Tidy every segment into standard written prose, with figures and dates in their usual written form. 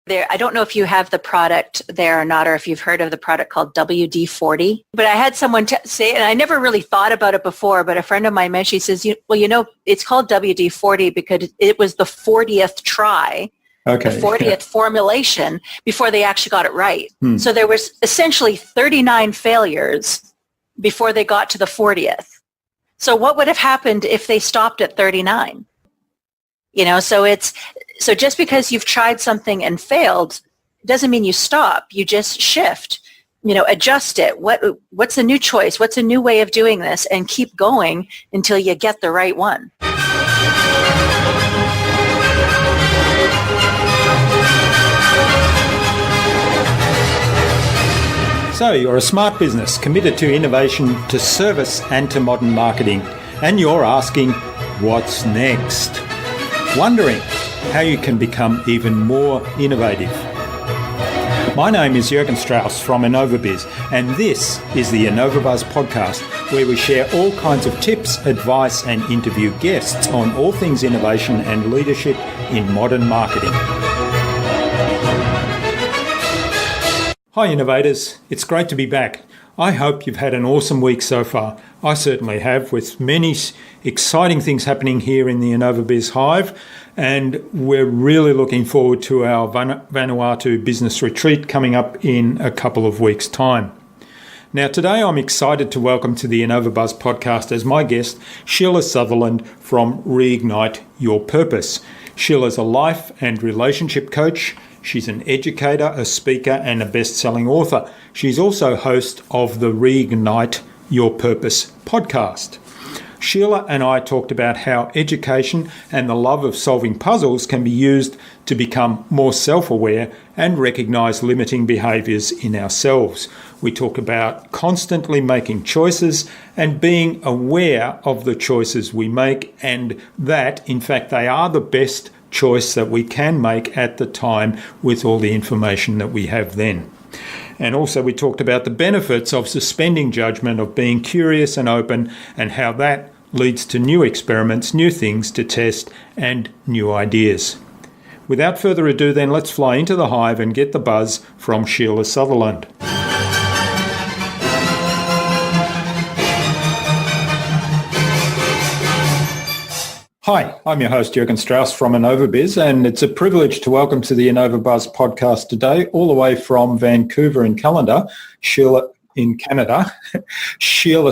There, I don't know if you have the product there or not, or if you've heard of the product called WD-40. But I had someone say, and I never really thought about it before, but a friend of mine mentioned, she says, it's called WD-40 because it was the 40th try, the 40th formulation before they actually got it right. So there was essentially 39 failures before they got to the 40th. So what would have happened if they stopped at 39? So just because you've tried something and failed doesn't mean you stop. You just shift, adjust it. What's a new choice? What's a new way of doing this? And keep going until you get the right one. So you're a smart business committed to innovation, to service and to modern marketing. And you're asking, what's next? Wondering how you can become even more innovative. My name is Jürgen Strauss from InnovaBuzz, and this is the InnovaBuzz podcast, where we share all kinds of tips, advice and interview guests on all things innovation and leadership in modern marketing. Hi innovators, it's great to be back. I hope you've had an awesome week so far. I certainly have, with many exciting things happening here in the InnovaBuzz Hive, and we're really looking forward to our Vanuatu business retreat coming up in a couple of weeks' time. Now today I'm excited to welcome to the InnovaBuzz podcast as my guest Sheila Sutherland from Reignite Your Purpose. Sheila's a life and relationship coach. She's an educator, a speaker, and a best-selling author. She's also host of the Reignite Your Purpose podcast. Sheila and I talked about how education and the love of solving puzzles can be used to become more self-aware and recognise limiting behaviours in ourselves. We talk about constantly making choices and being aware of the choices we make, and that, in fact, they are the best choice that we can make at the time with all the information that we have then. And also we talked about the benefits of suspending judgement, of being curious and open, and how that leads to new experiments, new things to test, and new ideas. Without further ado then, let's fly into the hive and get the buzz from Sheila Sutherland. Hi, I'm your host Jürgen Strauss from InnovaBuzz, and it's a privilege to welcome to the InnovaBuzz podcast today, all the way from Vancouver in Canada, Sheila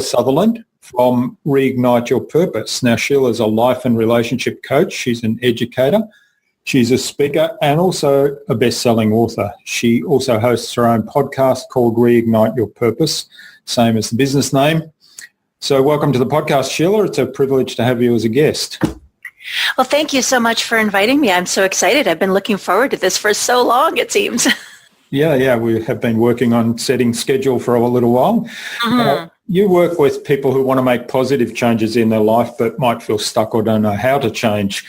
Sutherland from Reignite Your Purpose. Now, Sheila's a life and relationship coach. She's an educator. She's a speaker and also a best-selling author. She also hosts her own podcast called Reignite Your Purpose, same as the business name. So welcome to the podcast, Sheila. It's a privilege to have you as a guest. Well, thank you so much for inviting me. I'm so excited. I've been looking forward to this for so long, it seems. Yeah, we have been working on setting schedule for a little while. You work with people who want to make positive changes in their life but might feel stuck or don't know how to change.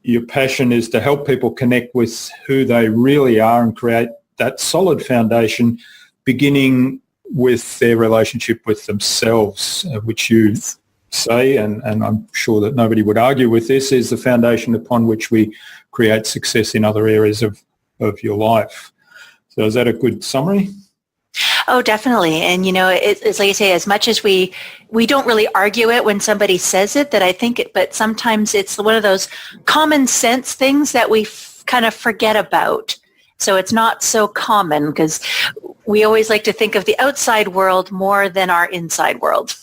Your passion is to help people connect with who they really are and create that solid foundation, beginning with their relationship with themselves, which you say, and I'm sure that nobody would argue with this, is the foundation upon which we create success in other areas of your life. So is that a good summary? Oh, definitely. And, it's like I say, as much as we don't really argue it when somebody says it, that I think but sometimes it's one of those common sense things that we kind of forget about. So it's not so common because we always like to think of the outside world more than our inside world.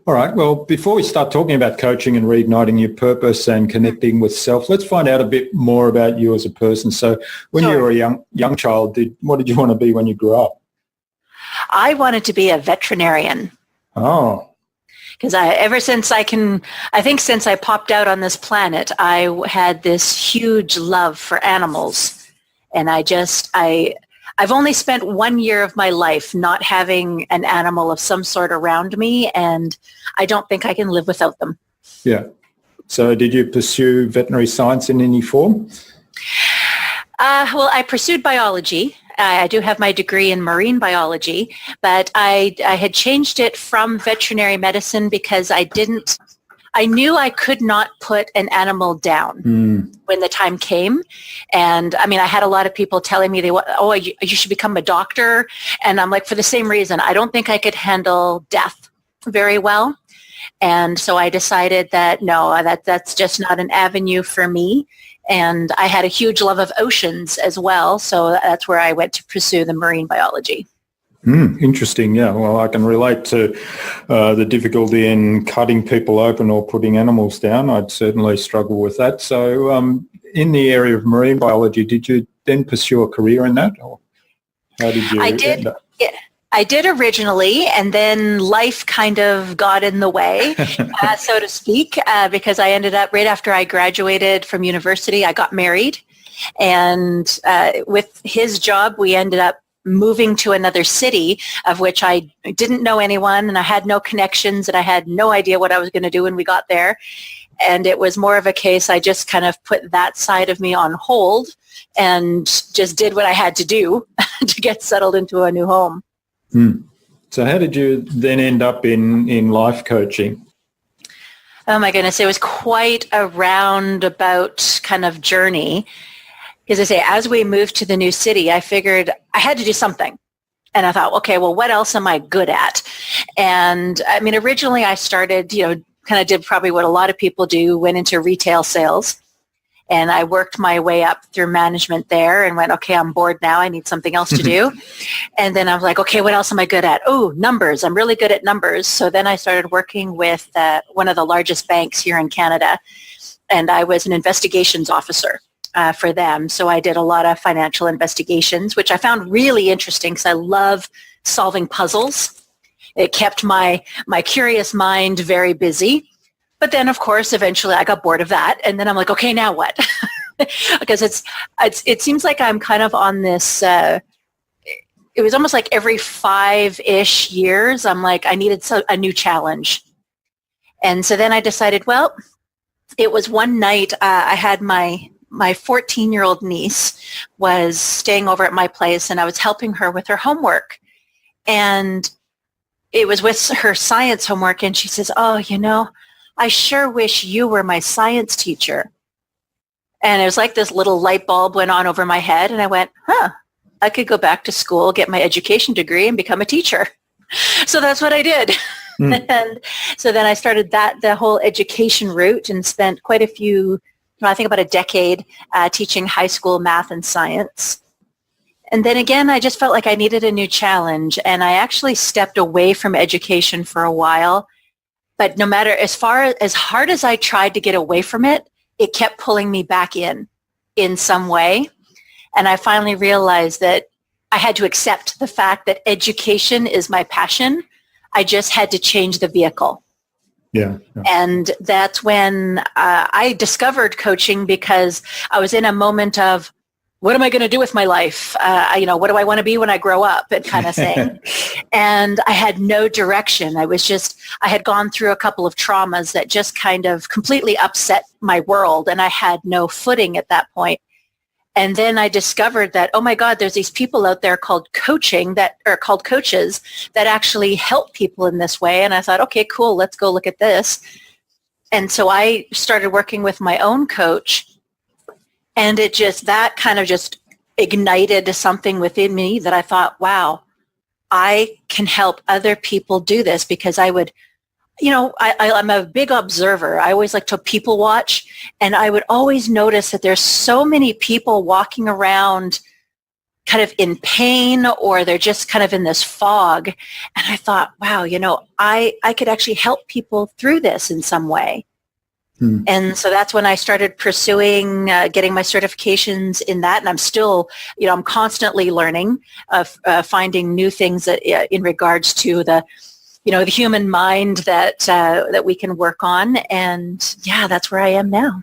All right. Well, before we start talking about coaching and reigniting your purpose and connecting with self, let's find out a bit more about you as a person. So when you were a young child, what did you want to be when you grew up? I wanted to be a veterinarian. Oh. Because since I popped out on this planet, I had this huge love for animals. And I've only spent 1 year of my life not having an animal of some sort around me, and I don't think I can live without them. Yeah. So did you pursue veterinary science in any form? Well, I pursued biology. I do have my degree in marine biology, but I had changed it from veterinary medicine because I I knew I could not put an animal down when the time came. And I mean, I had a lot of people telling me you should become a doctor. And I'm like, for the same reason, I don't think I could handle death very well. And so I decided that no, that's just not an avenue for me. And I had a huge love of oceans as well. So that's where I went to pursue the marine biology. Interesting. Yeah. Well, I can relate to the difficulty in cutting people open or putting animals down. I'd certainly struggle with that. So in the area of marine biology, did you then pursue a career in that? Or how did you end up? Yeah. I did originally, and then life kind of got in the way, so to speak, because I ended up, right after I graduated from university, I got married. And with his job, we ended up moving to another city, of which I didn't know anyone, and I had no connections, and I had no idea what I was going to do when we got there. And it was more of a case, I just kind of put that side of me on hold and just did what I had to do to get settled into a new home. So how did you then end up in life coaching? Oh my goodness, it was quite a roundabout kind of journey. As I say, as we moved to the new city, I figured I had to do something. And I thought, okay, well, what else am I good at? And I mean, originally I started, kind of did probably what a lot of people do, went into retail sales. And I worked my way up through management there and went, okay, I'm bored now. I need something else to do. And then I was like, okay, what else am I good at? Oh, numbers. I'm really good at numbers. So then I started working with one of the largest banks here in Canada. And I was an investigations officer for them. So I did a lot of financial investigations, which I found really interesting because I love solving puzzles. It kept my curious mind very busy. But then, of course, eventually I got bored of that. And then I'm like, okay, now what? Because it seems like I'm kind of on this, it was almost like every 5-ish years, I'm like, I needed a new challenge. And so then I decided, well, it was one night I had my 14-year-old niece was staying over at my place, and I was helping her with her homework. And it was with her science homework, and she says, oh, I sure wish you were my science teacher. And it was like this little light bulb went on over my head, and I went, I could go back to school, get my education degree, and become a teacher. So that's what I did. And so then I started the whole education route and spent quite a few, I think about a decade teaching high school math and science. And then again, I just felt like I needed a new challenge, and I actually stepped away from education for a while. But no matter as hard as I tried to get away from it, it kept pulling me back in some way. And I finally realized that I had to accept the fact that education is my passion. I just had to change the vehicle. Yeah. And that's when I discovered coaching, because I was in a moment of, what am I going to do with my life? What do I want to be when I grow up, and kind of thing. And I had no direction. I had gone through a couple of traumas that just kind of completely upset my world, and I had no footing at that point. And then I discovered that, oh my God, there's these people out there called coaches that actually help people in this way. And I thought, okay, cool, let's go look at this. And so I started working with my own coach. And that kind of just ignited something within me that I thought, wow, I can help other people do this, because I would, I'm a big observer. I always like to people watch, and I would always notice that there's so many people walking around kind of in pain, or they're just kind of in this fog. And I thought, wow, I could actually help people through this in some way. And so that's when I started pursuing getting my certifications in that. And I'm still, I'm constantly learning, finding new things that, in regards to the human mind that we can work on. And yeah, that's where I am now.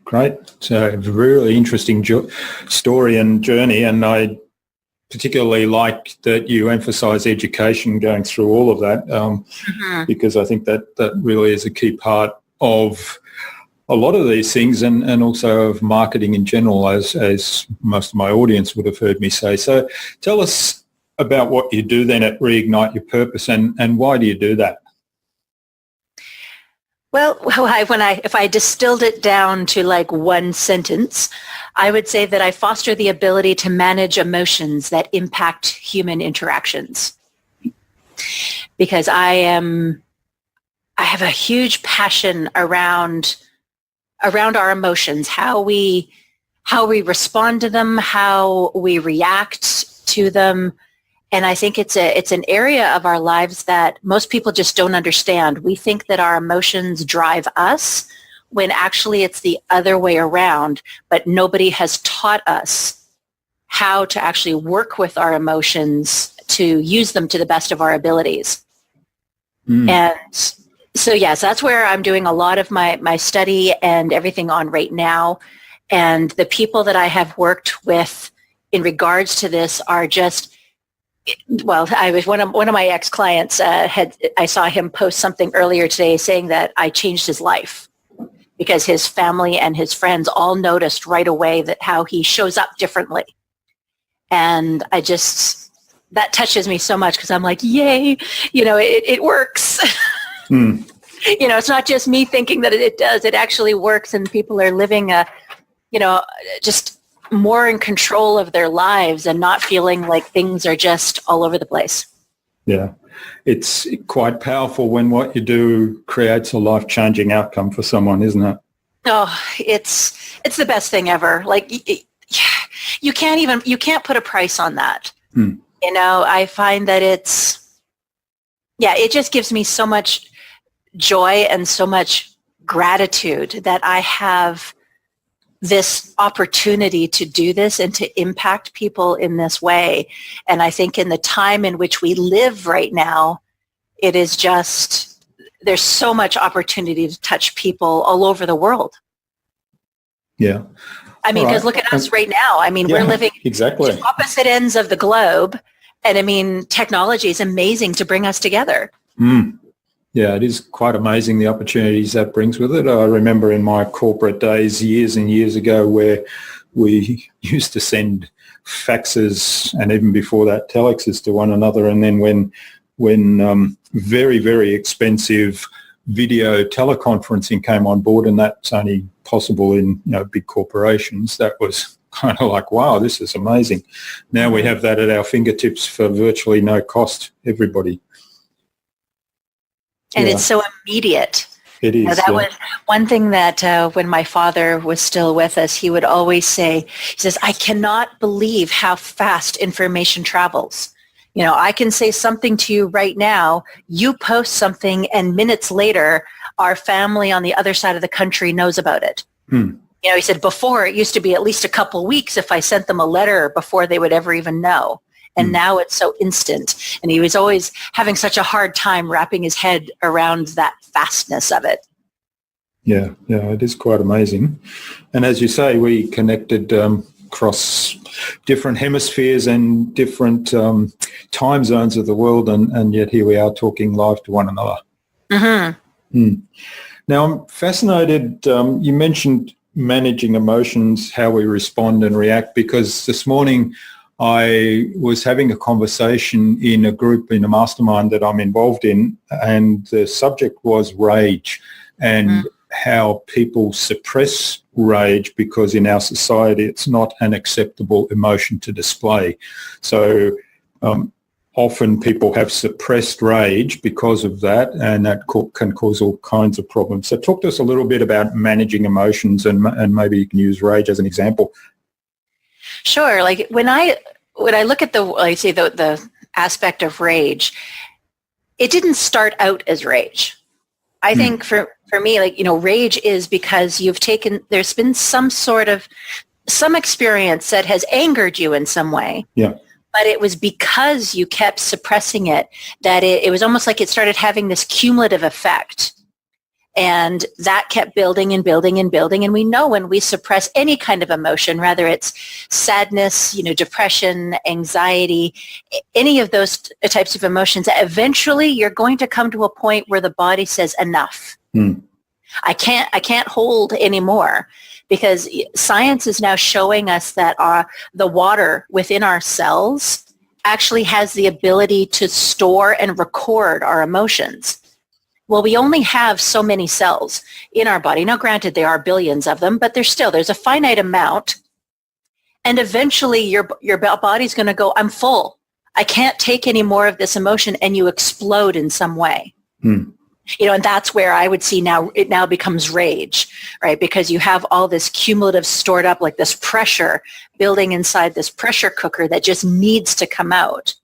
Great. So it's a really interesting story and journey. And I particularly like that you emphasize education going through all of that, because I think that really is a key part of a lot of these things, and also of marketing in general, as most of my audience would have heard me say. So tell us about what you do then at Reignite Your Purpose, and why do you do that? Well, if I distilled it down to like one sentence, I would say that I foster the ability to manage emotions that impact human interactions. Because I have a huge passion around our emotions, how we respond to them, how we react to them. And I think it's an area of our lives that most people just don't understand. We think that our emotions drive us when actually it's the other way around, but nobody has taught us how to actually work with our emotions to use them to the best of our abilities. And so, yes, that's where I'm doing a lot of my study and everything on right now. And the people that I have worked with in regards to this are just, well, I was one of my ex-clients I saw him post something earlier today saying that I changed his life because his family and his friends all noticed right away that how he shows up differently. And that touches me so much because I'm like, yay, it works. It's not just me thinking that it does. It actually works, and people are living just more in control of their lives and not feeling like things are just all over the place. Yeah. It's quite powerful when what you do creates a life-changing outcome for someone, isn't it? Oh, it's the best thing ever. Like you can't put a price on that. I find that it just gives me so much joy and so much gratitude that I have this opportunity to do this and to impact people in this way. And I think in the time in which we live right now, it is just, there's so much opportunity to touch people all over the world. Yeah. I mean, because look at us right now. I mean, we're living exactly at opposite ends of the globe. And I mean, technology is amazing to bring us together. Yeah, it is quite amazing the opportunities that brings with it. I remember in my corporate days years and years ago where we used to send faxes and even before that telexes to one another. And then when very, very expensive video teleconferencing came on board, and that's only possible in big corporations, that was kind of like, wow, this is amazing. Now we have that at our fingertips for virtually no cost, everybody. And it's so immediate. It is. That was one thing that when my father was still with us, he would always say, he says, I cannot believe how fast information travels. I can say something to you right now, you post something, and minutes later, our family on the other side of the country knows about it. He said before it used to be at least a couple weeks if I sent them a letter before they would ever even know. And now it's so instant. And he was always having such a hard time wrapping his head around that fastness of it. Yeah, it is quite amazing. And as you say, we connected across different hemispheres and different time zones of the world, and yet here we are talking live to one another. Now, I'm fascinated. You mentioned managing emotions, how we respond and react, because this morning I was having a conversation in a group, in a mastermind that I'm involved in, and the subject was rage and how people suppress rage because in our society it's not an acceptable emotion to display. So often people have suppressed rage because of that, and that can cause all kinds of problems. So talk to us a little bit about managing emotions, and maybe you can use rage as an example. Sure. Like when I look at the aspect of rage, it didn't start out as rage. I think for me, rage is because there's been some experience that has angered you in some way. Yeah. But it was because you kept suppressing it that it was almost like it started having this cumulative effect. And that kept building and building and building. And we know when we suppress any kind of emotion, whether it's sadness, depression, anxiety, any of those types of emotions, eventually you're going to come to a point where the body says enough. I can't hold anymore, because science is now showing us that the water within our cells actually has the ability to store and record our emotions. Well, we only have so many cells in our body. Now, granted, there are billions of them, but there's a finite amount. And eventually your body's going to go, I'm full. I can't take any more of this emotion, and you explode in some way. And that's where I would see it now becomes rage, right? Because you have all this cumulative stored up, like this pressure building inside this pressure cooker that just needs to come out.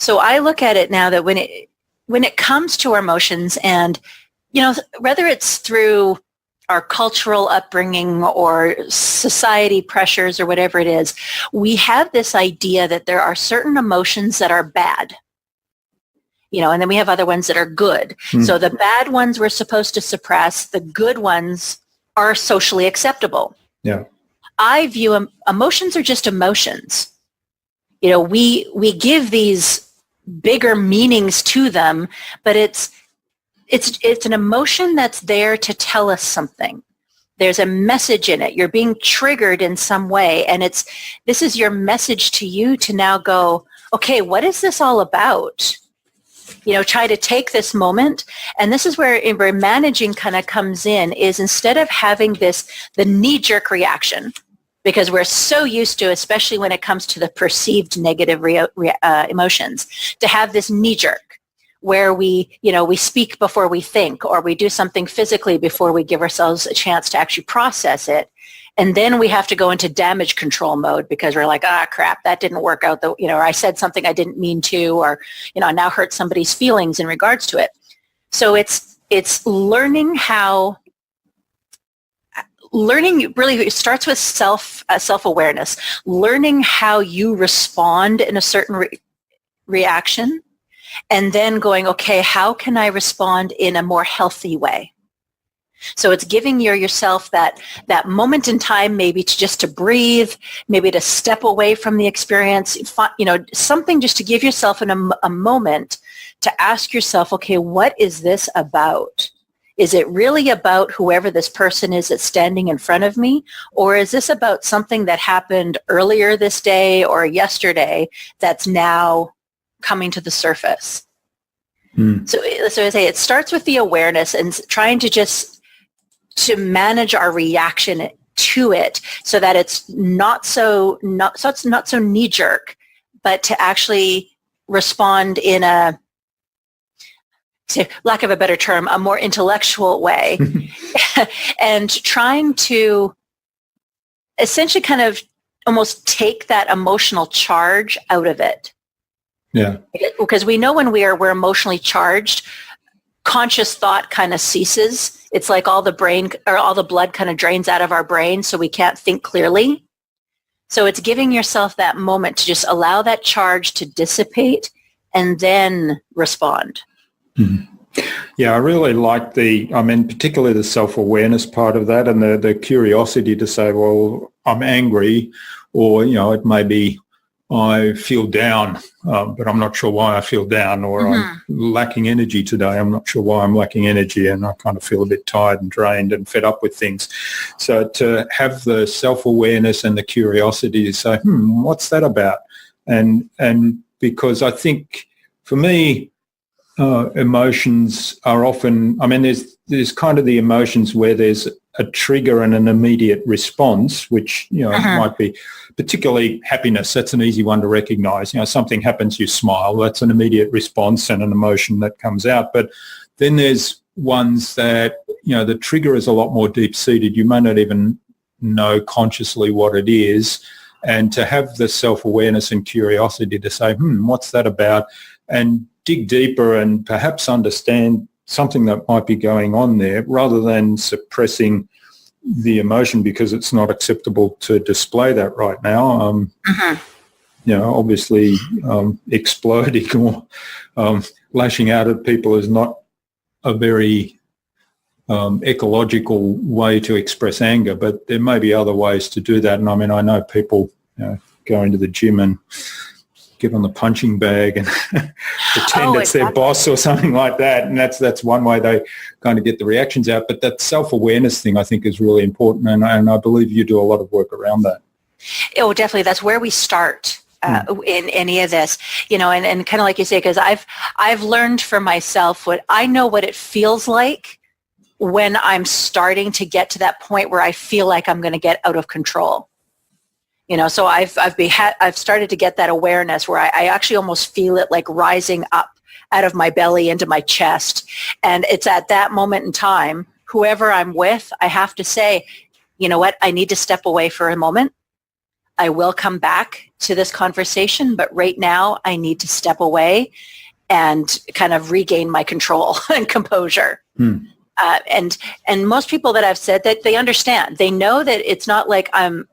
So I look at it now that when it comes to our emotions, and, whether it's through our cultural upbringing or society pressures or whatever it is, we have this idea that there are certain emotions that are bad, and then we have other ones that are good. So the bad ones we're supposed to suppress, the good ones are socially acceptable. Yeah. I view emotions are just emotions. We give these bigger meanings to them, but it's an emotion that's there to tell us something. There's a message in it. You're being triggered in some way, and this is your message to you to now go, okay, what is this all about? Try to take this moment, and this is where managing kind of comes in, is instead of having the knee-jerk reaction, because we're so used to, especially when it comes to the perceived negative emotions, to have this knee-jerk, where we speak before we think, or we do something physically before we give ourselves a chance to actually process it. And then we have to go into damage control mode because we're like, crap, that didn't work out. Or I said something I didn't mean to, or, I now hurt somebody's feelings in regards to it. So it's learning really, it starts with self-awareness, learning how you respond in a certain reaction. And then going, okay, how can I respond in a more healthy way? So it's giving yourself that moment in time, maybe to breathe, maybe to step away from the experience, something just to give yourself a moment to ask yourself, okay, what is this about? Is it really about whoever this person is that's standing in front of me? Or is this about something that happened earlier this day or yesterday that's now coming to the surface? So as I say, it starts with the awareness and trying to manage our reaction to it, so that it's not so knee-jerk, but to actually respond in a, to lack of a better term, a more intellectual way, and trying to essentially kind of almost take that emotional charge out of it. Yeah. Because we know when we're emotionally charged, conscious thought kind of ceases. It's like all the blood kind of drains out of our brain, so we can't think clearly. So it's giving yourself that moment to just allow that charge to dissipate and then respond. Yeah, I really like particularly the self-awareness part of that, and the curiosity to say, well, I'm angry, or, it may be I feel down, but I'm not sure why I feel down, or I'm lacking energy today. I'm not sure why I'm lacking energy, and I kind of feel a bit tired and drained and fed up with things. So to have the self-awareness and the curiosity to say, what's that about? And because I think for me, emotions are often, there's kind of the emotions where there's a trigger and an immediate response, which, might be particularly happiness. That's an easy one to recognize. Something happens, you smile. That's an immediate response and an emotion that comes out. But then there's ones that, the trigger is a lot more deep-seated. You may not even know consciously what it is. And to have the self-awareness and curiosity to say, what's that about? And dig deeper and perhaps understand something that might be going on there, rather than suppressing the emotion because it's not acceptable to display that right now. Obviously exploding or lashing out at people is not a very ecological way to express anger, but there may be other ways to do that. And I know people go into the gym and get on the punching bag and pretend it's their boss or something like that. And that's one way they kind of get the reactions out. But that self-awareness thing, I think, is really important. And I believe you do a lot of work around that. Oh, definitely. That's where we start. in any of this, and kind of like you say, because I've learned for myself I know what it feels like when I'm starting to get to that point where I feel like I'm going to get out of control. So I've started to get that awareness where I actually almost feel it like rising up out of my belly into my chest. And it's at that moment in time, whoever I'm with, I have to say, you know what, I need to step away for a moment. I will come back to this conversation, but right now I need to step away and kind of regain my control and composure. And most people that I've said that, they understand. They know that it's not like I'm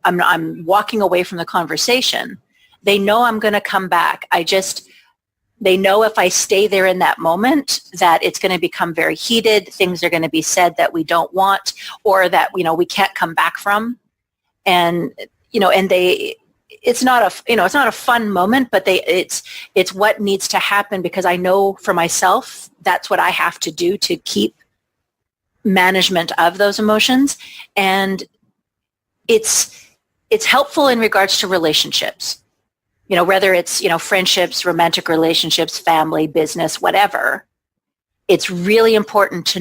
walking away from the conversation. They know I'm going to come back. They know if I stay there in that moment that it's going to become very heated. Things are going to be said that we don't want, or that, we can't come back from. And, it's not a fun moment, but it's what needs to happen, because I know for myself, that's what I have to do to keep management of those emotions. And it's helpful in regards to relationships, whether it's, friendships, romantic relationships, family, business, whatever. It's really important to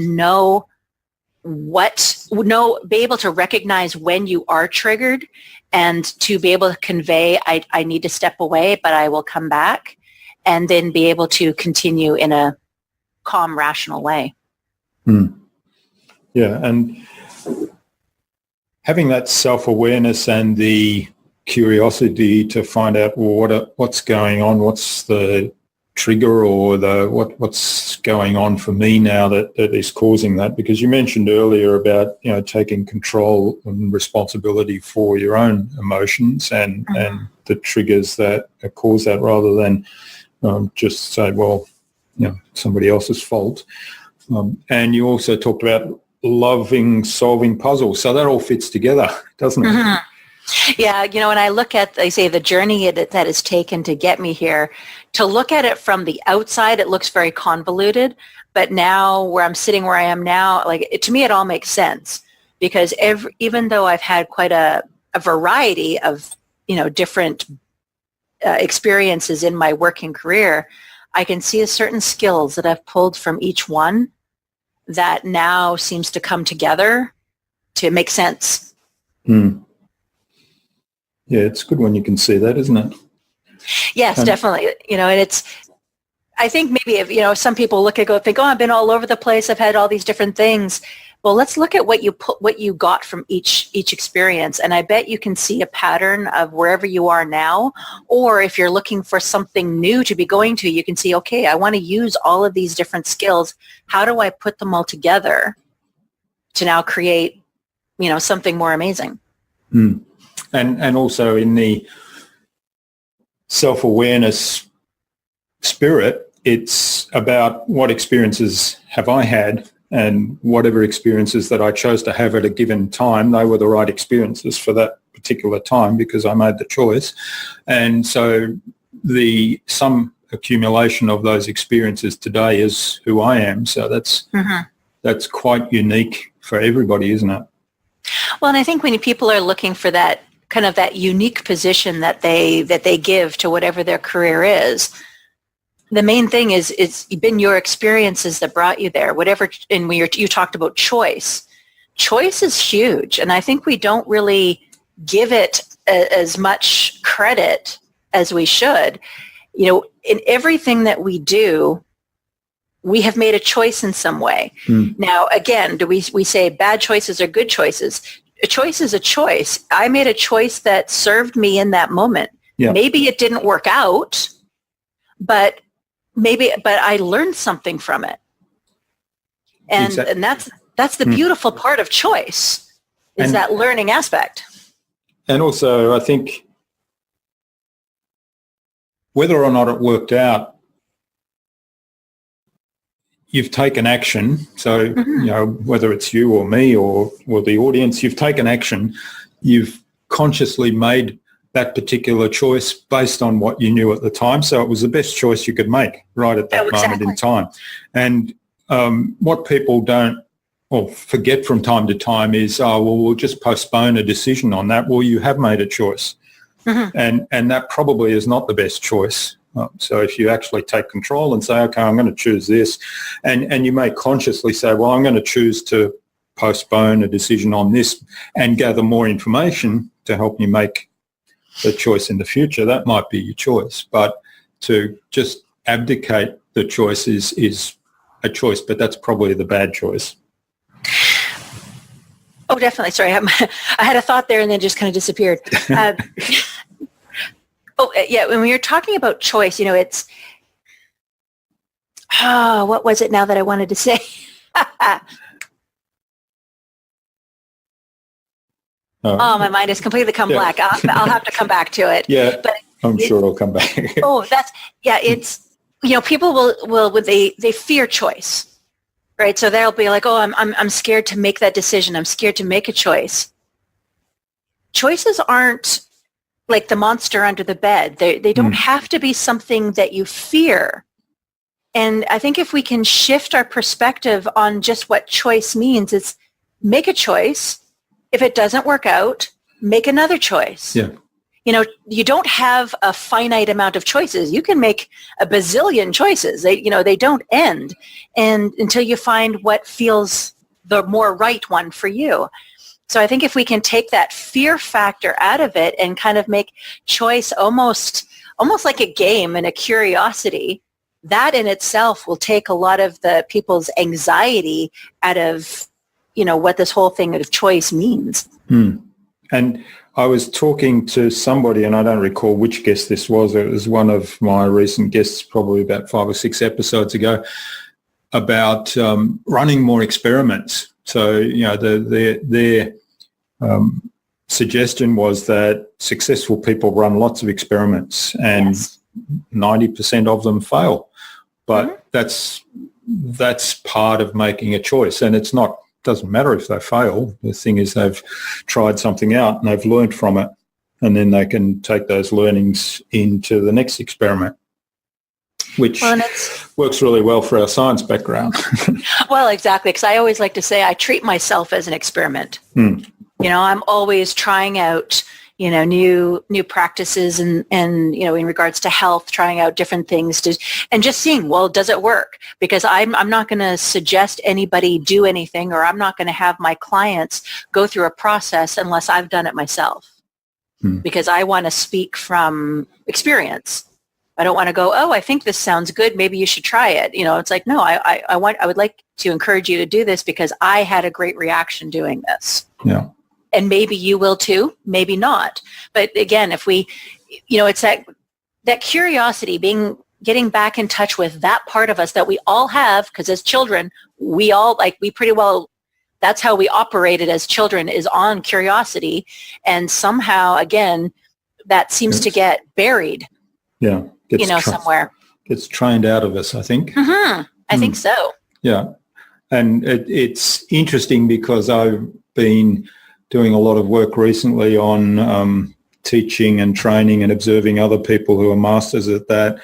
be able to recognize when you are triggered, and to be able to convey, I need to step away, but I will come back, and then be able to continue in a calm, rational way. Yeah, and having that self-awareness and the curiosity to find out what's going on, what's the trigger, or what's going on for me now that is causing that. Because you mentioned earlier about taking control and responsibility for your own emotions and the triggers that cause that, rather than just say, well, somebody else's fault. And you also talked about loving solving puzzles. So that all fits together, doesn't it? Yeah, when I look at, I say, the journey that has taken to get me here, to look at it from the outside, it looks very convoluted. But now where I'm sitting, where I am now, to me, it all makes sense, because even though I've had quite a variety of, different experiences in my working career, I can see certain skills that I've pulled from each one that now seems to come together to make sense. Yeah, it's good when you can see that, isn't it? Yes, definitely. And I think maybe if, some people think, oh, I've been all over the place, I've had all these different things. Well, let's look at what you got from each experience. And I bet you can see a pattern of wherever you are now, or if you're looking for something new to be going to, you can see, okay, I want to use all of these different skills. How do I put them all together to now create, something more amazing? And also in the self-awareness spirit, it's about what experiences have I had, and whatever experiences that I chose to have at a given time, they were the right experiences for that particular time because I made the choice. And so some accumulation of those experiences today is who I am. So that's quite unique for everybody, isn't it? Well, and I think when people are looking for that kind of that unique position that they give to whatever their career is, the main thing is it's been your experiences that brought you there. Whatever, and when you talked about choice. Choice is huge, and I think we don't really give it as much credit as we should. In everything that we do, we have made a choice in some way. Now, again, do we say bad choices are good choices? A choice is a choice. I made a choice that served me in that moment. Yeah. Maybe it didn't work out, but I learned something from it. And exactly. And that's the beautiful part of choice, is that learning aspect. And also, I think whether or not it worked out, you've taken action. So, whether it's you or me or the audience, you've taken action. You've consciously made that particular choice based on what you knew at the time. So it was the best choice you could make right at that moment in time. And what people don't forget from time to time is, we'll just postpone a decision on that. Well, you have made a choice. And that probably is not the best choice. So if you actually take control and say, okay, I'm going to choose this, and you may consciously say, well, I'm going to choose to postpone a decision on this and gather more information to help you make the choice in the future, that might be your choice. But to just abdicate the choice is a choice, but that's probably the bad choice. Oh, definitely. Sorry, I had a thought there and then just kind of disappeared. When you're talking about choice, it's, what was it now that I wanted to say? My mind has completely come black. I'll have to come back to it. Yeah, but I'm sure it'll come back. It's, people will they fear choice. Right. So they'll be like, oh, I'm scared to make that decision. I'm scared to make a choice. Choices aren't like the monster under the bed. They don't have to be something that you fear. And I think if we can shift our perspective on just what choice means, it's make a choice. If it doesn't work out, make another choice. Yeah. You don't have a finite amount of choices. You can make a bazillion choices. They don't end and until you find what feels the more right one for you. So I think if we can take that fear factor out of it and kind of make choice almost like a game and a curiosity, that in itself will take a lot of the people's anxiety out of, what this whole thing of choice means. And I was talking to somebody, and I don't recall which guest this was. It was one of my recent guests, probably about 5 or 6 episodes ago, about running more experiments. So, their suggestion was that successful people run lots of experiments and 90% of them fail. But that's part of making a choice, and doesn't matter if they fail. The thing is they've tried something out and they've learned from it, and then they can take those learnings into the next experiment, which works really well for our science background. Well, exactly, because I always like to say I treat myself as an experiment. I'm always trying out new practices and in regards to health, trying out different things and just seeing, well, does it work? Because I'm not going to suggest anybody do anything, or I'm not going to have my clients go through a process unless I've done it myself. Because I want to speak from experience. I don't want to go, oh, I think this sounds good. Maybe you should try it. It's like, no, I would like to encourage you to do this because I had a great reaction doing this. Yeah. And maybe you will too, maybe not. But again, if we, it's that curiosity, getting back in touch with that part of us that we all have, because as children, that's how we operated as children, is on curiosity. And somehow, again, that seems to get buried, somewhere. Gets trained out of us, I think. I think so. Yeah. And it's interesting because I've been doing a lot of work recently on teaching and training and observing other people who are masters at that,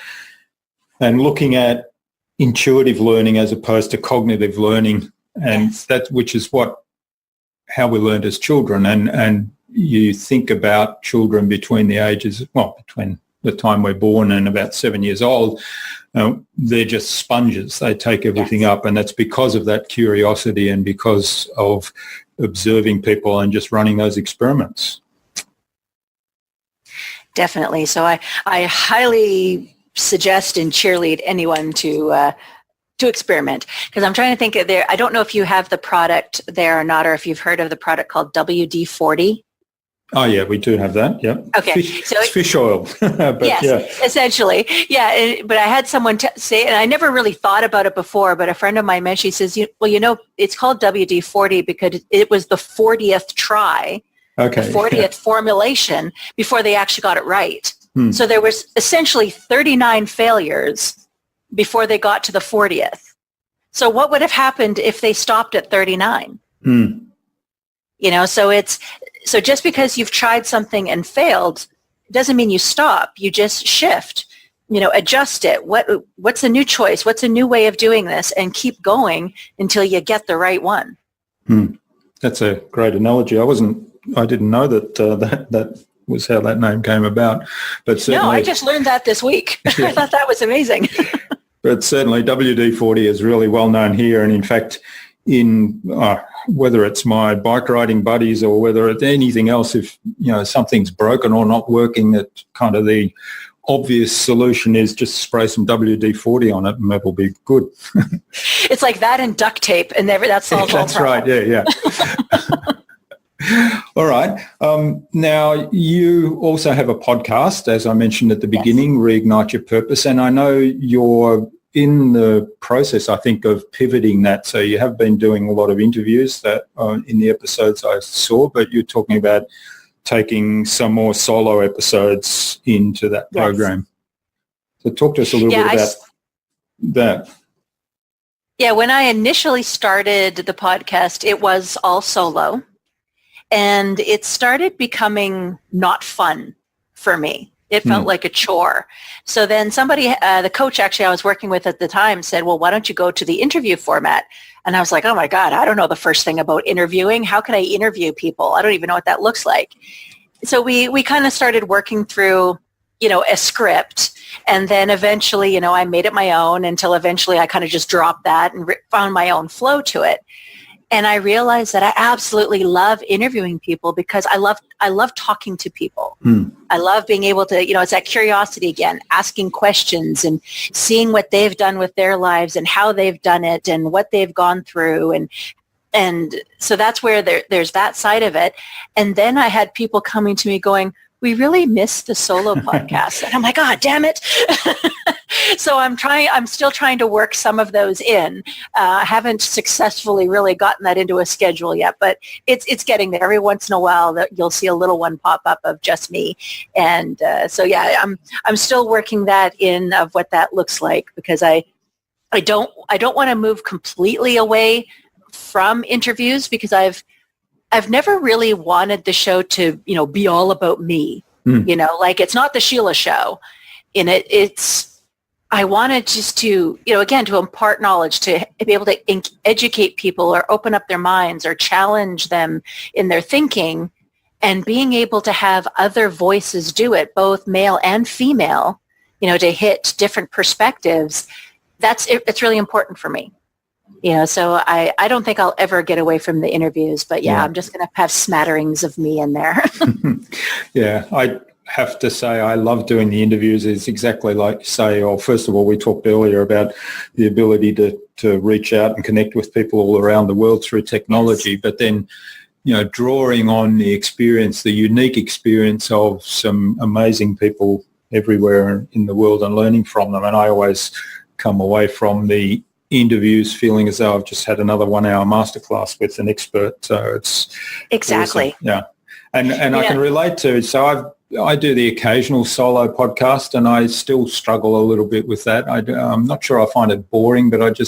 and looking at intuitive learning as opposed to cognitive learning, and which is how we learned as children. And you think about children between the time we're born and about 7 years old, they're just sponges. They take everything up, and that's because of that curiosity and because of observing people and just running those experiments. Definitely. So I highly suggest and cheerlead anyone to experiment, because I'm trying to think of I don't know if you have the product there or not, or if you've heard of the product called WD-40. Oh, yeah, we do have that. Yeah. Okay. It's fish oil. But essentially. Yeah. But I had someone say, and I never really thought about it before, but a friend of mine mentioned, she says, it's called WD-40 because it was the 40th try, the 40th formulation before they actually got it right. So there was essentially 39 failures before they got to the 40th. So what would have happened if they stopped at 39? So just because you've tried something and failed doesn't mean you stop. You just shift, adjust it. What's a new choice? What's a new way of doing this? And keep going until you get the right one. That's a great analogy. I didn't know that was how that name came about. But certainly, no, I just learned that this week. I thought that was amazing. But certainly WD-40 is really well known here. And in fact, in whether it's my bike riding buddies or whether it's anything else, if something's broken or not working, that kind of the obvious solution is just spray some WD-40 on it and that will be good. It's like that and duct tape and that solves all problems. That's right, yeah. All right. Now, you also have a podcast, as I mentioned at the beginning, yes. Reignite Your Purpose, and I know you're in the process, I think, of pivoting that. So you have been doing a lot of interviews that in the episodes I saw, but you're talking about taking some more solo episodes into that program. Yes. So talk to us a little bit about that. Yeah, when I initially started the podcast, it was all solo, and it started becoming not fun for me. It felt like a chore. So then somebody, the coach actually I was working with at the time said, well, why don't you go to the interview format? And I was like, oh my God, I don't know the first thing about interviewing. How can I interview people? I don't even know what that looks like. So we kind of started working through, a script. And then eventually, I made it my own until eventually I kind of just dropped that and found my own flow to it. And I realized that I absolutely love interviewing people because I love talking to people. I love being able to, it's that curiosity again, asking questions and seeing what they've done with their lives and how they've done it and what they've gone through. And so that's where there's that side of it. And then I had people coming to me going, we really missed the solo podcast. And I'm like, God damn it. So I'm still trying to work some of those in. I haven't successfully really gotten that into a schedule yet, but it's getting there. Every once in a while that you'll see a little one pop up of just me. And so yeah, I'm still working that in of what that looks like, because I don't want to move completely away from interviews, because I've never really wanted the show to, be all about me, like it's not the Sheila show. I wanted just to, again, to impart knowledge, to be able to educate people or open up their minds or challenge them in their thinking, and being able to have other voices do it, both male and female, to hit different perspectives. It's really important for me. So I don't think I'll ever get away from the interviews, but yeah. I'm just going to have smatterings of me in there. Yeah, I have to say I love doing the interviews. It's exactly like you say, first of all, we talked earlier about the ability to reach out and connect with people all around the world through technology, yes. But then, drawing on the experience, the unique experience of some amazing people everywhere in the world and learning from them. And I always come away from the interviews feeling as though I've just had another 1 hour masterclass with an expert. So it's exactly. Awesome. Yeah. And I can relate to, so I do the occasional solo podcast and I still struggle a little bit with that. I'm not sure I find it boring, but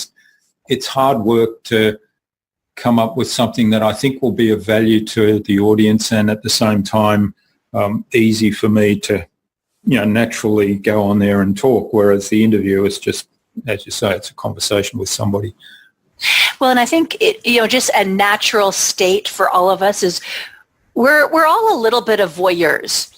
it's hard work to come up with something that I think will be of value to the audience, and at the same time easy for me to naturally go on there and talk, whereas the interview is just, as you say, it's a conversation with somebody. Well, and I think just a natural state for all of us is we're all a little bit of voyeurs.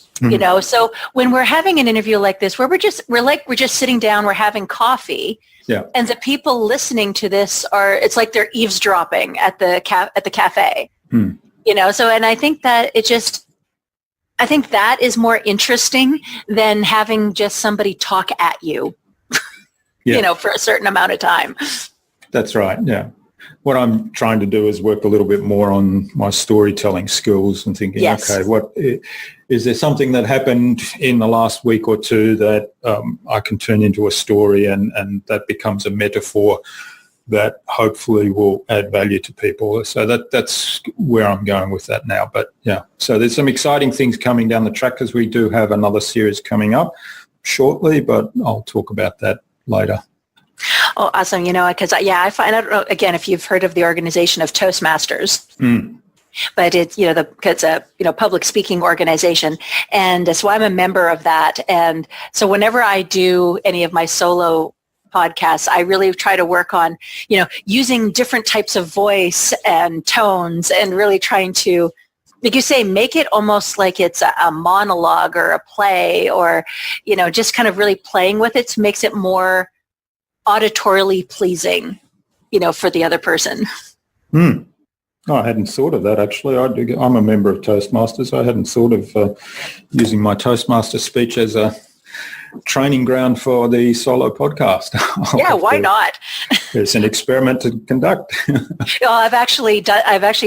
So when we're having an interview like this, where we're just sitting down, we're having coffee, yeah, and the people listening to this it's like they're eavesdropping at the cafe, So, and I think that I think that is more interesting than having just somebody talk at you, for a certain amount of time. That's right. Yeah. What I'm trying to do is work a little bit more on my storytelling skills and thinking, yes. Okay, what is there something that happened in the last week or two that I can turn into a story, and that becomes a metaphor that hopefully will add value to people. So that's where I'm going with that now. But yeah, so there's some exciting things coming down the track, because we do have another series coming up shortly, but I'll talk about that later. Oh, awesome. Because I find, I don't know, again, if you've heard of the organization of Toastmasters, but it's, it's a, public speaking organization. And so I'm a member of that. And so whenever I do any of my solo podcasts, I really try to work on, using different types of voice and tones, and really trying to like you say, make it almost like it's a monologue or a play, or, just kind of really playing with it makes it more auditorily pleasing, for the other person. Oh, I hadn't thought of that, actually. I'm a member of Toastmasters. I hadn't thought of using my Toastmaster speech as a training ground for the solo podcast. Yeah, why not? It's an experiment to conduct. I've actually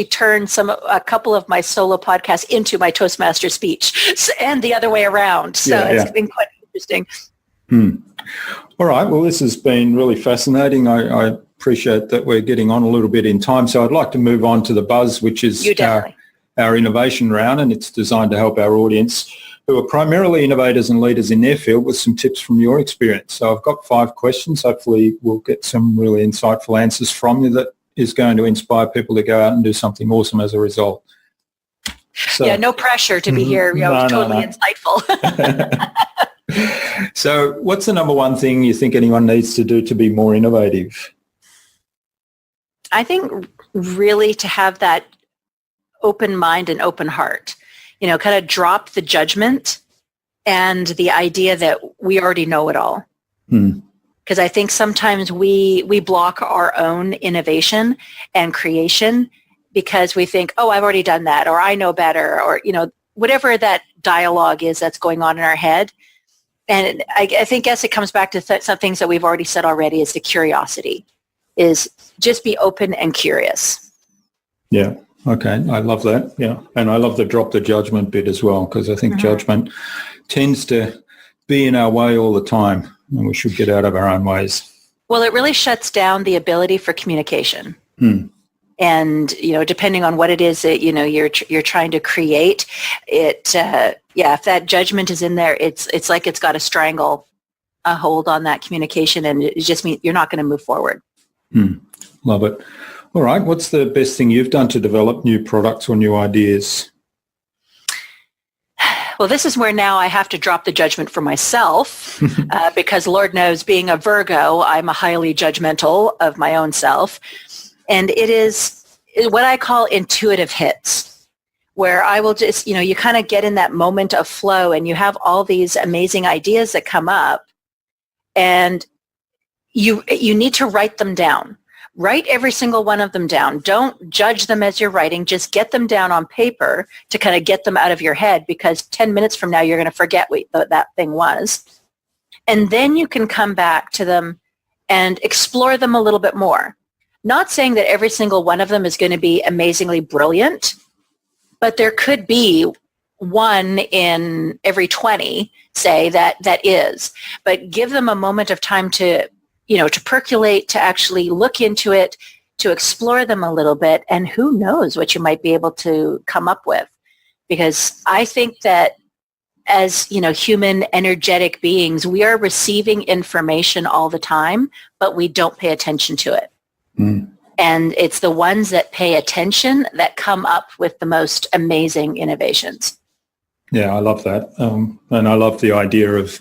turned a couple of my solo podcasts into my Toastmaster speech, and the other way around. So it's been quite interesting. All right. Well, this has been really fascinating. I appreciate that we're getting on a little bit in time. So I'd like to move on to the Buzz, which is our innovation round, and it's designed to help our audience, who are primarily innovators and leaders in their field, with some tips from your experience. So I've got 5 questions. Hopefully we'll get some really insightful answers from you that is going to inspire people to go out and do something awesome as a result. So, no pressure to be here. Totally insightful. So what's the number one thing you think anyone needs to do to be more innovative? I think really to have that open mind and open heart. Kind of drop the judgment and the idea that we already know it all. Because I think sometimes we block our own innovation and creation because we think, oh, I've already done that, or I know better, or, whatever that dialogue is that's going on in our head. And I think, yes, it comes back to some things that we've already said already, is the curiosity, is just be open and curious. Yeah. Okay, I love that. Yeah, and I love the drop the judgment bit as well, because I think judgment tends to be in our way all the time, and we should get out of our own ways. Well, it really shuts down the ability for communication. And, depending on what it is that, you're trying to create, it, if that judgment is in there, it's like it's got a hold on that communication, and it just means you're not going to move forward. Love it. All right. What's the best thing you've done to develop new products or new ideas? Well, this is where now I have to drop the judgment for myself because Lord knows, being a Virgo, I'm a highly judgmental of my own self. And it is what I call intuitive hits, where I will just, you kind of get in that moment of flow and you have all these amazing ideas that come up, and you need to write them down. Write every single one of them down. Don't judge them as you're writing. Just get them down on paper to kind of get them out of your head, because 10 minutes from now, you're going to forget what that thing was. And then you can come back to them and explore them a little bit more. Not saying that every single one of them is going to be amazingly brilliant, but there could be one in every 20, say, that is. But give them a moment of time to percolate, to actually look into it, to explore them a little bit, and who knows what you might be able to come up with. Because I think that as, human energetic beings, we are receiving information all the time, but we don't pay attention to it. And it's the ones that pay attention that come up with the most amazing innovations. Yeah, I love that. And I love the idea of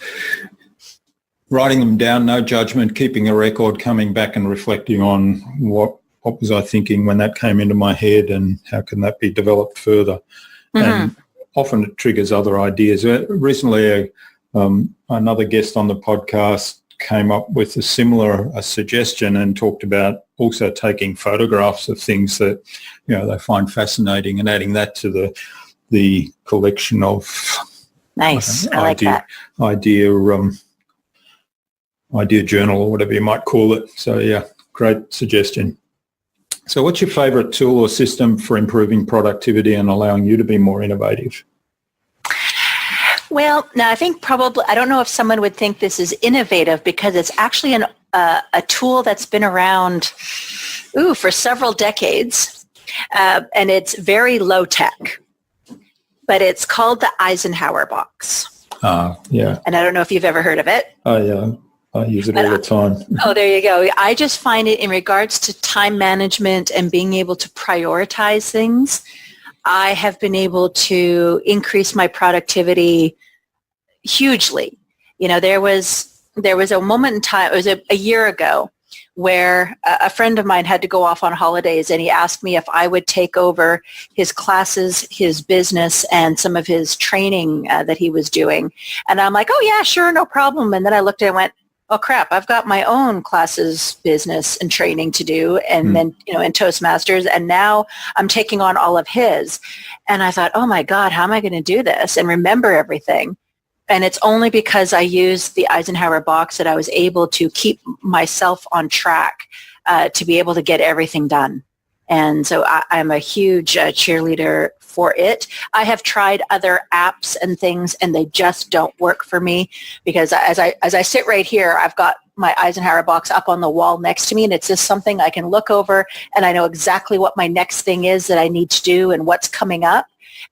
writing them down, no judgment, keeping a record, coming back and reflecting on what was I thinking when that came into my head, and how can that be developed further. And often it triggers other ideas. Recently, another guest on the podcast came up with a similar suggestion and talked about also taking photographs of things that, they find fascinating, and adding that to the collection of nice. I like that. Idea journal, or whatever you might call it. So yeah, great suggestion. So what's your favorite tool or system for improving productivity and allowing you to be more innovative? Well, now I think probably, I don't know if someone would think this is innovative, because it's actually a tool that's been around for several decades, and it's very low tech, but it's called the Eisenhower box. Yeah. And I don't know if you've ever heard of it. Oh, yeah. I use it all the time. Oh, there you go. I just find it, in regards to time management and being able to prioritize things, I have been able to increase my productivity hugely. There was a moment in time, it was a year ago, where a friend of mine had to go off on holidays, and he asked me if I would take over his classes, his business, and some of his training that he was doing. And I'm like, oh yeah, sure, no problem. And then I looked at it and went, oh crap, I've got my own classes, business, and training to do, and then, in Toastmasters, and now I'm taking on all of his. And I thought, oh my God, how am I going to do this and remember everything? And it's only because I used the Eisenhower box that I was able to keep myself on track to be able to get everything done. And so I'm a huge cheerleader for it. I have tried other apps and things, and they just don't work for me, because as I sit right here, I've got my Eisenhower box up on the wall next to me, and it's just something I can look over, and I know exactly what my next thing is that I need to do and what's coming up.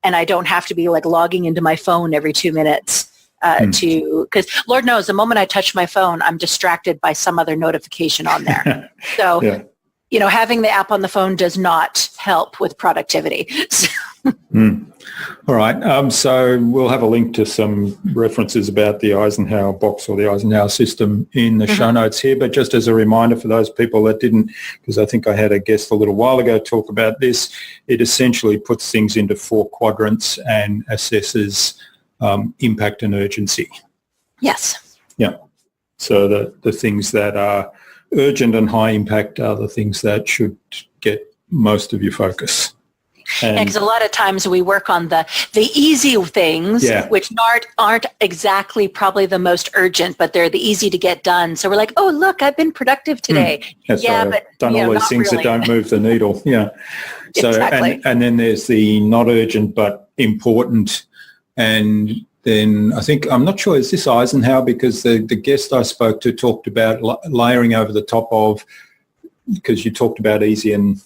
And I don't have to be like logging into my phone every 2 minutes. Because Lord knows, the moment I touch my phone, I'm distracted by some other notification on there. So, yeah. Having the app on the phone does not help with productivity. All right. So we'll have a link to some references about the Eisenhower box or the Eisenhower system in the show notes here. But just as a reminder for those people that didn't, because I think I had a guest a little while ago talk about this, it essentially puts things into 4 quadrants and assesses impact and urgency. Yes. Yeah. So the things that are urgent and high impact are the things that should get most of your focus. Because a lot of times we work on the easy things, which aren't exactly probably the most urgent, but they're the easy to get done. So we're like, oh, look, I've been productive today. That's right. But I've done all these things really. That don't move the needle. Yeah. So exactly. and then there's the not urgent but important. And then I think, I'm not sure, is this Eisenhower? Because the guest I spoke to talked about layering over the top of, because you talked about easy and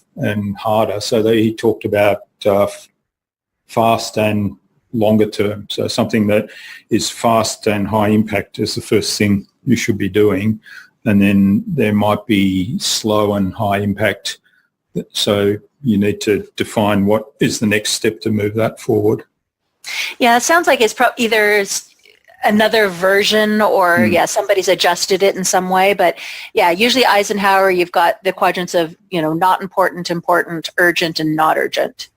harder. So he talked about fast and longer term. So something that is fast and high impact is the first thing you should be doing. And then there might be slow and high impact. So you need to define what is the next step to move that forward. Yeah, it sounds like it's either another version or, somebody's adjusted it in some way. But, yeah, usually Eisenhower, you've got the quadrants of, not important, important, urgent, and not urgent.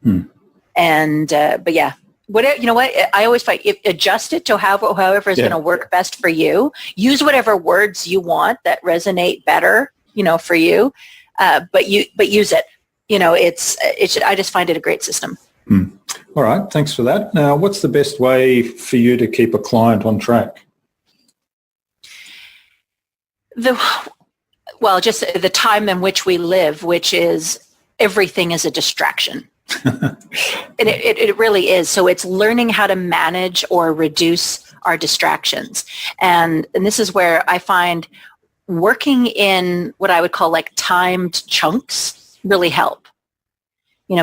And, but, yeah, whatever, I always find, adjust it to however is going to work best for you. Use whatever words you want that resonate better, for you. But use it. I just find it a great system. All right, thanks for that. Now, what's the best way for you to keep a client on track? Just the time in which we live, which is everything is a distraction. And it really is. So it's learning how to manage or reduce our distractions. And this is where I find working in what I would call like timed chunks really help.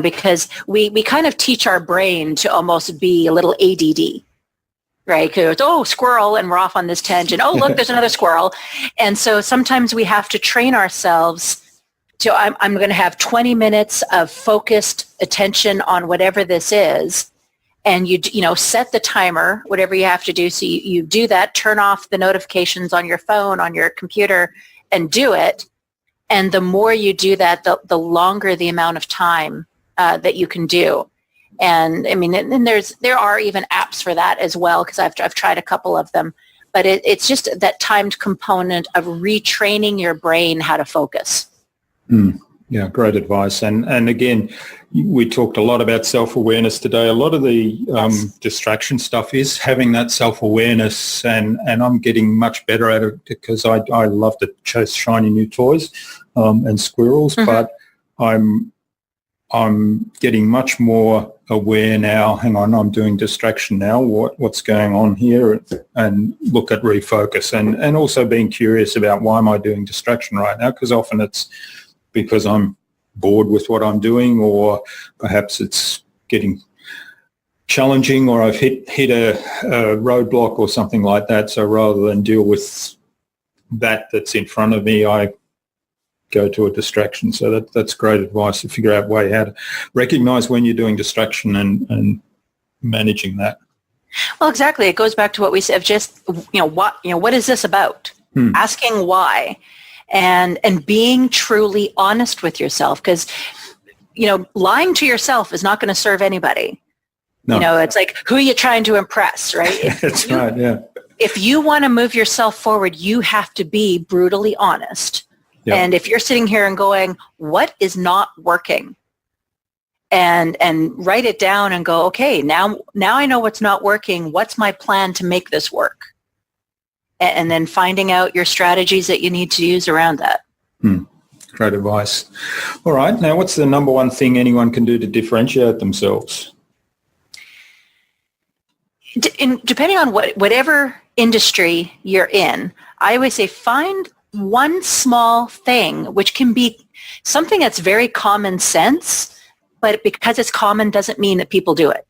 Because we kind of teach our brain to almost be a little ADD, right? Because, squirrel, and we're off on this tangent. Oh, look, there's another squirrel. And so sometimes we have to train ourselves to, I'm going to have 20 minutes of focused attention on whatever this is. And you set the timer, whatever you have to do. So you do that, turn off the notifications on your phone, on your computer, and do it. And the more you do that, the longer the amount of time that you can do. And I mean, and there are even apps for that as well, because I've tried a couple of them. But it's just that timed component of retraining your brain how to focus. Yeah, great advice. And again, we talked a lot about self-awareness today. A lot of the distraction stuff is having that self-awareness, and I'm getting much better at it because I love to chase shiny new toys and squirrels, but I'm getting much more aware now. Hang on, I'm doing distraction now. What's going on here? And look at refocus, and also being curious about why am I doing distraction right now? Because often it's because I'm bored with what I'm doing, or perhaps it's getting challenging, or I've hit a roadblock or something like that. So rather than deal with that's in front of me, I go to a distraction. So that's great advice to figure out a way how to recognize when you're doing distraction and managing that. Well, exactly. It goes back to what we said, just, what is this about? Asking why. and being truly honest with yourself, because, lying to yourself is not going to serve anybody. No. It's like, who are you trying to impress, right? That's right, yeah. If you want to move yourself forward, you have to be brutally honest. Yep. And if you're sitting here and going, what is not working? And write it down and go, okay, now I know what's not working. What's my plan to make this work? And then finding out your strategies that you need to use around that. Great advice. All right. Now, what's the number one thing anyone can do to differentiate themselves? Depending on whatever industry you're in, I always say find one small thing, which can be something that's very common sense, but because it's common doesn't mean that people do it.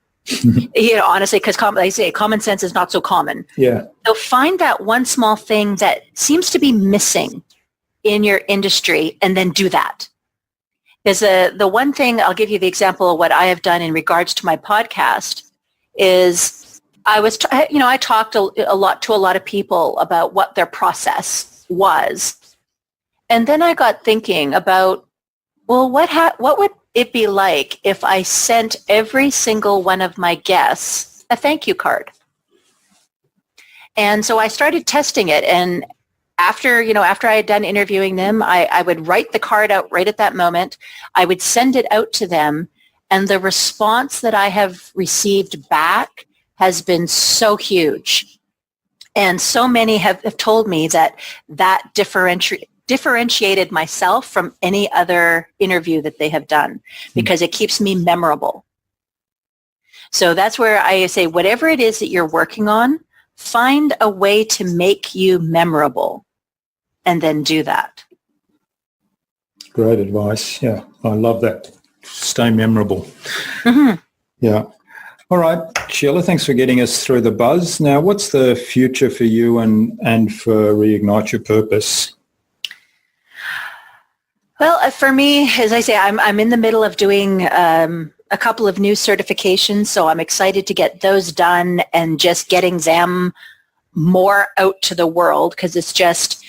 Honestly, because like I say, common sense is not so common. Yeah. So find that one small thing that seems to be missing in your industry and then do that. Because the one thing, I'll give you the example of what I have done in regards to my podcast is I talked a lot to a lot of people about what their process was. And then I got thinking about, well, what would it be like if I sent every single one of my guests a thank you card? And so I started testing it. And after I had done interviewing them, I would write the card out right at that moment. I would send it out to them. And the response that I have received back has been so huge. And so many have told me that differentiated myself from any other interview that they have done, because it keeps me memorable. So that's where I say, whatever it is that you're working on, find a way to make you memorable and then do that. Great advice. Yeah, I love that. Stay memorable. Mm-hmm. Yeah. All right, Sheila, thanks for getting us through the buzz. Now, what's the future for you and for Reignite Your Purpose? Well, for me, as I say, I'm in the middle of doing a couple of new certifications, so I'm excited to get those done and just getting them more out to the world, because it's just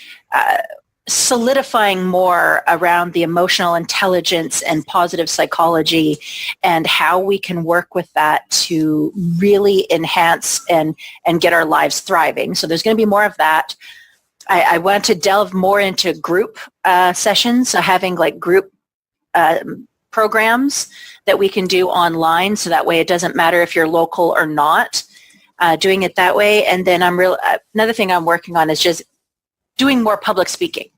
solidifying more around the emotional intelligence and positive psychology and how we can work with that to really enhance and get our lives thriving. So there's going to be more of that. I want to delve more into group sessions, so having like group programs that we can do online, so that way it doesn't matter if you're local or not, doing it that way. And then another thing I'm working on is just doing more public speaking,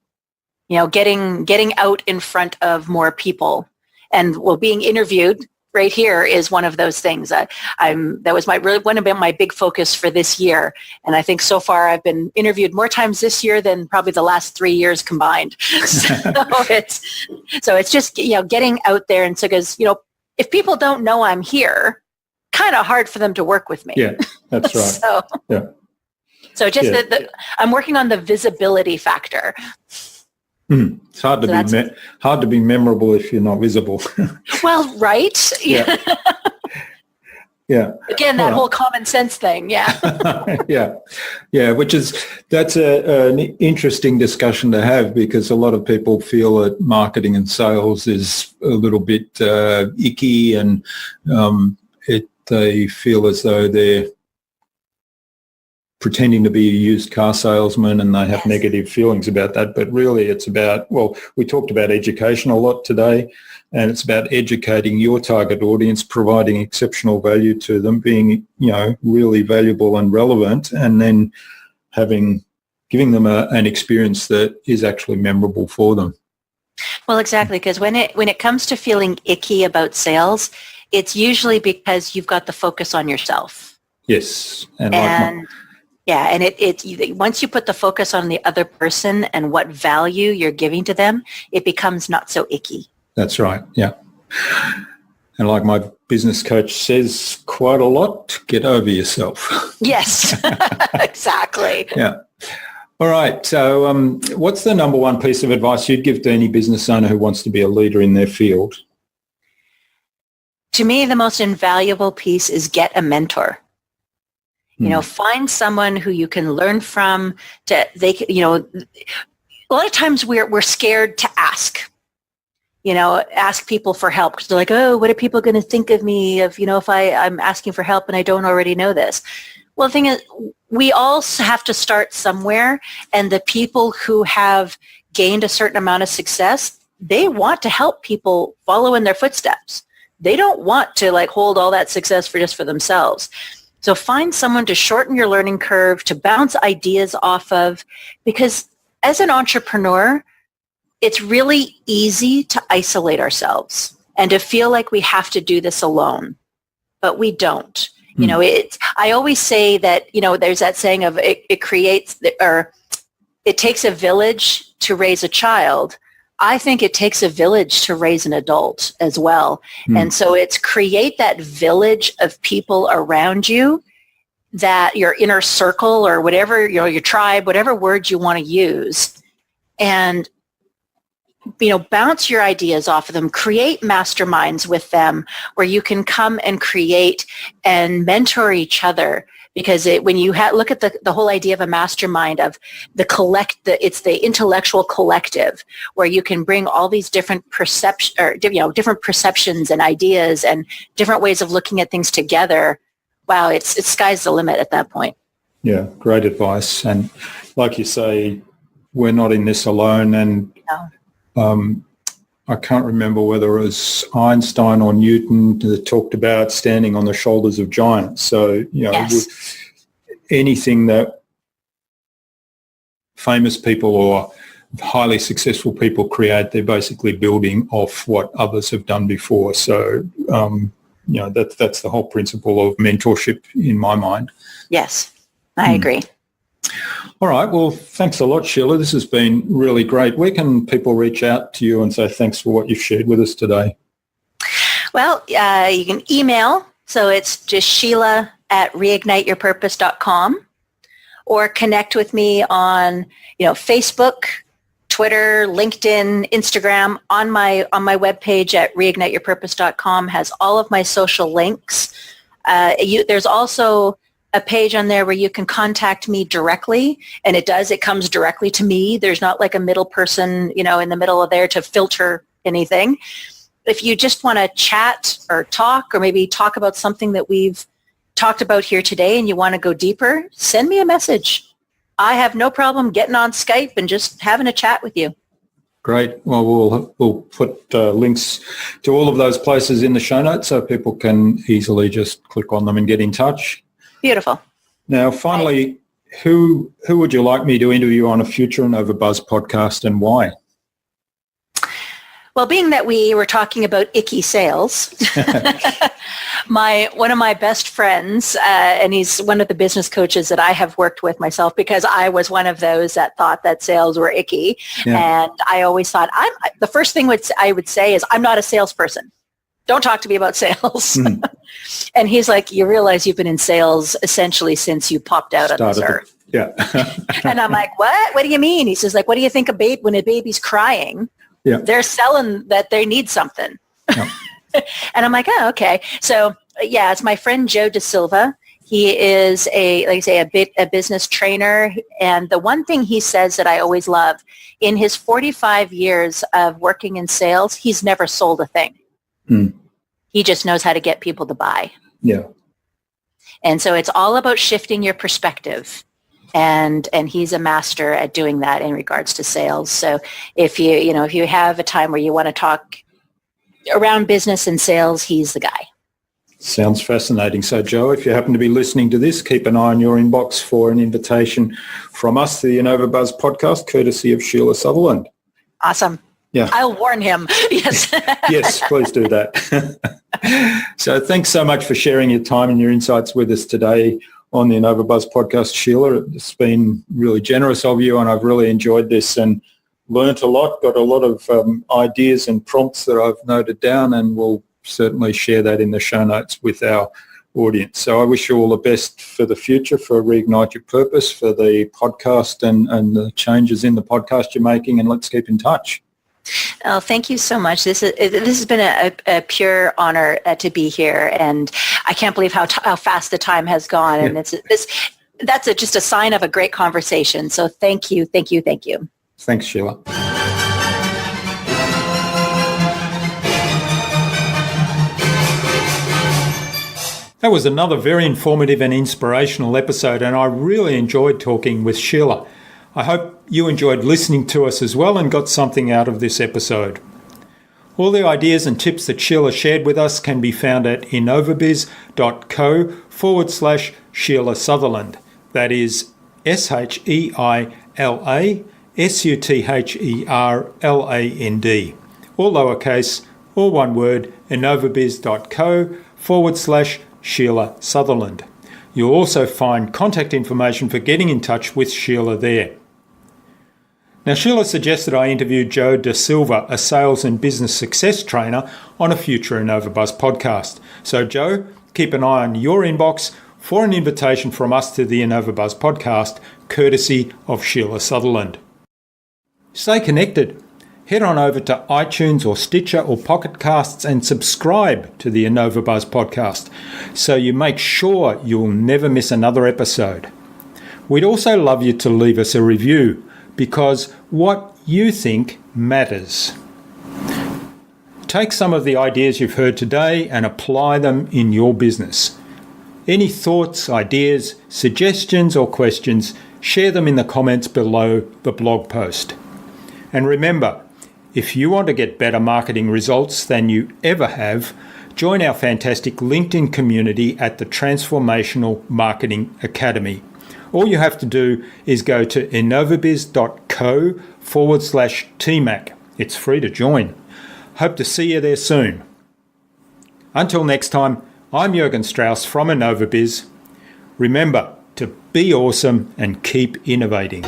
getting out in front of more people. And being interviewed right here is one of those things. That was one of my big focus for this year. And I think so far I've been interviewed more times this year than probably the last 3 years combined. So it's just, getting out there. And so, because, if people don't know I'm here, kind of hard for them to work with me. Yeah, that's right. So just I'm working on the visibility factor. It's hard to be memorable if you're not visible. Well, right. Yeah. Yeah. Again, that whole common sense thing. Yeah. Yeah. That's an interesting discussion to have, because a lot of people feel that marketing and sales is a little bit icky, and they feel as though they're pretending to be a used car salesman, and they have negative feelings about that. But really it's about, we talked about education a lot today, and it's about educating your target audience, providing exceptional value to them, being, really valuable and relevant, and then giving them an experience that is actually memorable for them. Well, exactly, because when it comes to feeling icky about sales, it's usually because you've got the focus on yourself. Yes. And it once you put the focus on the other person and what value you're giving to them, it becomes not so icky. That's right. Yeah. And like my business coach says quite a lot, get over yourself. Yes, exactly. Yeah. All right. So what's the number one piece of advice you'd give to any business owner who wants to be a leader in their field? To me, the most invaluable piece is get a mentor. Find someone who you can learn from. a lot of times we're scared to ask people for help because they're like, oh, what are people going to think of me if I'm asking for help and I don't already know this? Well, the thing is, we all have to start somewhere, and the people who have gained a certain amount of success, they want to help people follow in their footsteps. They don't want to hold all that success for themselves. So find someone to shorten your learning curve, to bounce ideas off of, because as an entrepreneur, it's really easy to isolate ourselves and to feel like we have to do this alone, but we don't. I always say that, there's that saying of it takes a village to raise a child. I think it takes a village to raise an adult as well. And so it's create that village of people around you, that your inner circle or whatever, your tribe, whatever words you want to use, and bounce your ideas off of them, create masterminds with them where you can come and create and mentor each other. Because when you look at the whole idea of a mastermind, of it's the intellectual collective where you can bring all these different different perceptions and ideas and different ways of looking at things together. Wow, it's sky's the limit at that point. Yeah, great advice. And like you say, we're not in this alone. And I can't remember whether it was Einstein or Newton that talked about standing on the shoulders of giants. So, Yes. Anything that famous people or highly successful people create, they're basically building off what others have done before. So, that's the whole principle of mentorship in my mind. Yes, I agree. All right. Well, thanks a lot, Sheila. This has been really great. Where can people reach out to you and say thanks for what you've shared with us today? Well, you can email. So it's just Sheila@reigniteyourpurpose.com, or connect with me on, Facebook, Twitter, LinkedIn, Instagram. On my webpage at reigniteyourpurpose.com has all of my social links. There's also a page on there where you can contact me directly, and it comes directly to me. There's not like a middle person, in the middle of there to filter anything. If you just want to chat or talk, or maybe talk about something that we've talked about here today and you want to go deeper, send me a message. I have no problem getting on Skype and just having a chat with you. Great. Well, we'll put links to all of those places in the show notes so people can easily just click on them and get in touch. Beautiful. Now, finally, who would you like me to interview on a future InnovaBuzz podcast, and why? Well, being that we were talking about icky sales, one of my best friends, and he's one of the business coaches that I have worked with myself, because I was one of those that thought that sales were icky. Yeah. And I always thought, the first thing I would say is, I'm not a salesperson. Don't talk to me about sales. And he's like, you realize you've been in sales essentially since you popped out on this earth. Yeah. And I'm like, what? What do you mean? He says, what do you think when a baby's crying? Yeah. They're selling that they need something. Yeah. And I'm like, oh, okay. So yeah, it's my friend Joe De Silva. He is a business trainer. And the one thing he says that I always love, in his 45 years of working in sales, he's never sold a thing. He just knows how to get people to buy. Yeah. And so it's all about shifting your perspective. And he's a master at doing that in regards to sales. So if you have a time where you want to talk around business and sales, he's the guy. Sounds fascinating. So Joe, if you happen to be listening to this, keep an eye on your inbox for an invitation from us to the InnovaBuzz podcast, courtesy of Sheila Sutherland. Awesome. Yeah. I'll warn him. Yes. Yes, please do that. So thanks so much for sharing your time and your insights with us today on the InnovaBuzz podcast, Sheila. It's been really generous of you, and I've really enjoyed this and learnt a lot, got a lot of ideas and prompts that I've noted down, and we'll certainly share that in the show notes with our audience. So I wish you all the best for the future, for Reignite Your Purpose, for the podcast and the changes in the podcast you're making, and let's keep in touch. Oh, thank you so much. This has been a pure honor to be here, and I can't believe how fast the time has gone. Yeah. And that's just a sign of a great conversation. So thank you. Thanks, Sheila. That was another very informative and inspirational episode, and I really enjoyed talking with Sheila. I hope you enjoyed listening to us as well and got something out of this episode. All the ideas and tips that Sheila shared with us can be found at innovabiz.co/Sheila Sutherland. That is SheilaSutherland. All lowercase, all one word, innovabiz.co/Sheila Sutherland. You'll also find contact information for getting in touch with Sheila there. Now, Sheila suggested I interview Joe Da Silva, a sales and business success trainer, on a future InnovaBuzz podcast. So, Joe, keep an eye on your inbox for an invitation from us to the InnovaBuzz podcast, courtesy of Sheila Sutherland. Stay connected. Head on over to iTunes or Stitcher or Pocket Casts and subscribe to the InnovaBuzz podcast so you make sure you'll never miss another episode. We'd also love you to leave us a review, because what you think matters. Take some of the ideas you've heard today and apply them in your business. Any thoughts, ideas, suggestions or questions, share them in the comments below the blog post. And remember, if you want to get better marketing results than you ever have, join our fantastic LinkedIn community at the Transformational Marketing Academy. All you have to do is go to innovabiz.co/TMAC. It's free to join. Hope to see you there soon. Until next time, I'm Jürgen Strauss from InnovaBiz. Remember to be awesome and keep innovating.